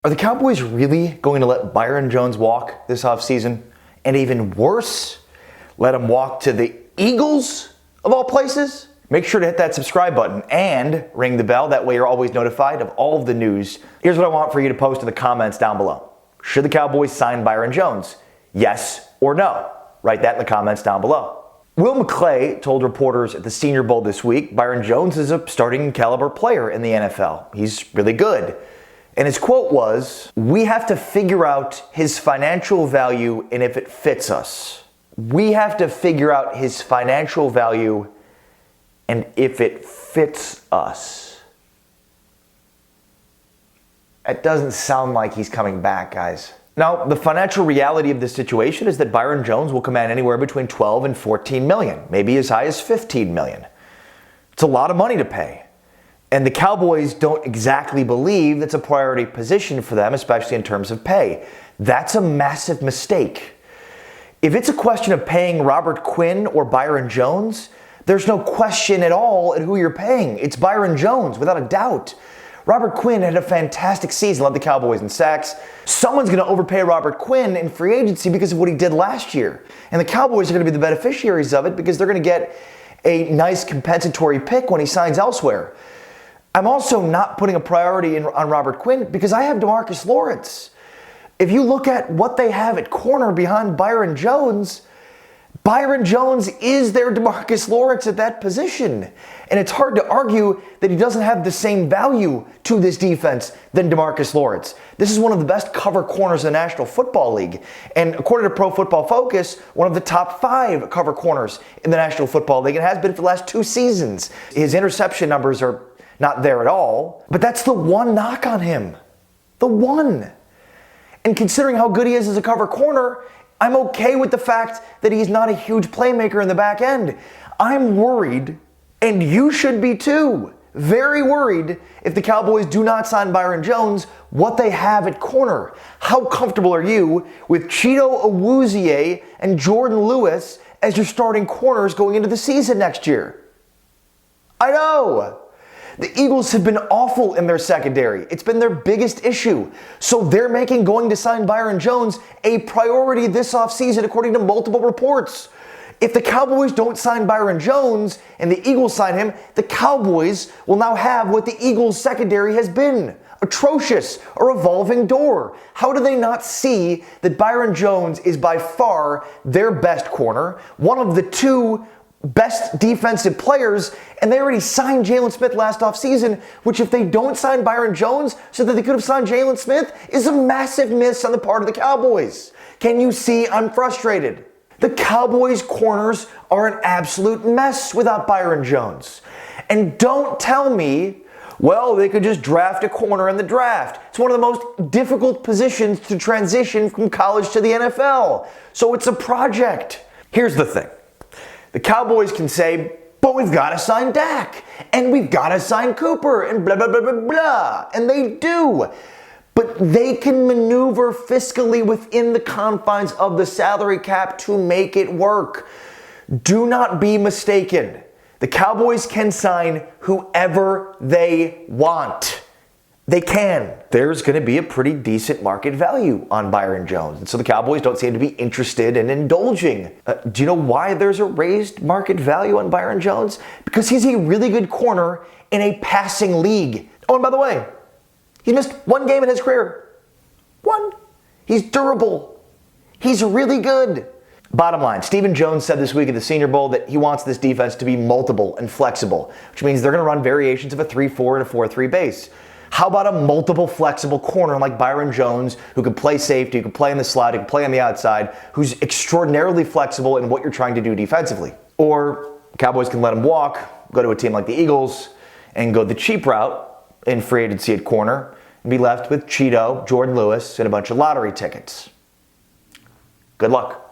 Are the Cowboys really going to let Byron Jones walk this offseason? And even worse, let him walk to the Eagles, of all places? Make sure to hit that subscribe button and ring the bell. That way you're always notified of all of the news. Here's what I want for you to post in the comments down below. Should the Cowboys sign Byron Jones? Yes or no? Write that in the comments down below. Will McClay told reporters at the Senior Bowl this week, Byron Jones is a starting caliber player in the NFL. He's really good. And his quote was, "We have to figure out his financial value and if it fits us." We have to figure out his financial value and if it fits us. It doesn't sound like he's coming back, guys. Now, the financial reality of this situation is that Byron Jones will command anywhere between 12 and 14 million, maybe as high as 15 million. It's a lot of money to pay. And the Cowboys don't exactly believe that's a priority position for them, especially in terms of pay. That's a massive mistake. If it's a question of paying Robert Quinn or Byron Jones, there's no question at all at who you're paying. It's Byron Jones, without a doubt. Robert Quinn had a fantastic season, led the Cowboys in sacks. Someone's going to overpay Robert Quinn in free agency because of what he did last year. And the Cowboys are going to be the beneficiaries of it because they're going to get a nice compensatory pick when he signs elsewhere. I'm also not putting a priority on Robert Quinn because I have DeMarcus Lawrence. If you look at what they have at corner behind Byron Jones is their DeMarcus Lawrence at that position. And it's hard to argue that he doesn't have the same value to this defense than DeMarcus Lawrence. This is one of the best cover corners in the National Football League. And according to Pro Football Focus, one of the top 5 cover corners in the National Football League and has been for the last 2 seasons. His interception numbers are not there at all, but that's the one knock on him. The one. And considering how good he is as a cover corner, I'm okay with the fact that he's not a huge playmaker in the back end. I'm worried, and you should be too, very worried if the Cowboys do not sign Byron Jones, what they have at corner. How comfortable are you with Cheeto Awuzie and Jordan Lewis as your starting corners going into the season next year? I know. The Eagles have been awful in their secondary. It's been their biggest issue. So they're making going to sign Byron Jones a priority this offseason, according to multiple reports. If the Cowboys don't sign Byron Jones and the Eagles sign him, the Cowboys will now have what the Eagles' secondary has been. Atrocious, a revolving door. How do they not see that Byron Jones is by far their best corner, one of the 2 best defensive players, and they already signed Jalen Smith last offseason, which if they don't sign Byron Jones so that they could have signed Jalen Smith is a massive miss on the part of the Cowboys. Can you see I'm frustrated? The Cowboys corners are an absolute mess without Byron Jones. And don't tell me, well, they could just draft a corner in the draft. It's one of the most difficult positions to transition from college to the NFL. So it's a project. Here's the thing. The Cowboys can say, but we've got to sign Dak, and we've got to sign Cooper, and blah, blah, blah, blah, blah. And they do. But they can maneuver fiscally within the confines of the salary cap to make it work. Do not be mistaken. The Cowboys can sign whoever they want. They can. There's going to be a pretty decent market value on Byron Jones. And so the Cowboys don't seem to be interested in indulging. Do you know why there's a raised market value on Byron Jones? Because he's a really good corner in a passing league. Oh, and by the way, he missed 1 game in his career. 1. He's durable. He's really good. Bottom line, Stephen Jones said this week at the Senior Bowl that he wants this defense to be multiple and flexible, which means they're going to run variations of a 3-4 and a 4-3 base. How about a multiple flexible corner like Byron Jones, who can play safety, who can play in the slot, who can play on the outside, who's extraordinarily flexible in what you're trying to do defensively? Or Cowboys can let him walk, go to a team like the Eagles, and go the cheap route in free agency at corner, and be left with Cheeto, Jordan Lewis, and a bunch of lottery tickets. Good luck.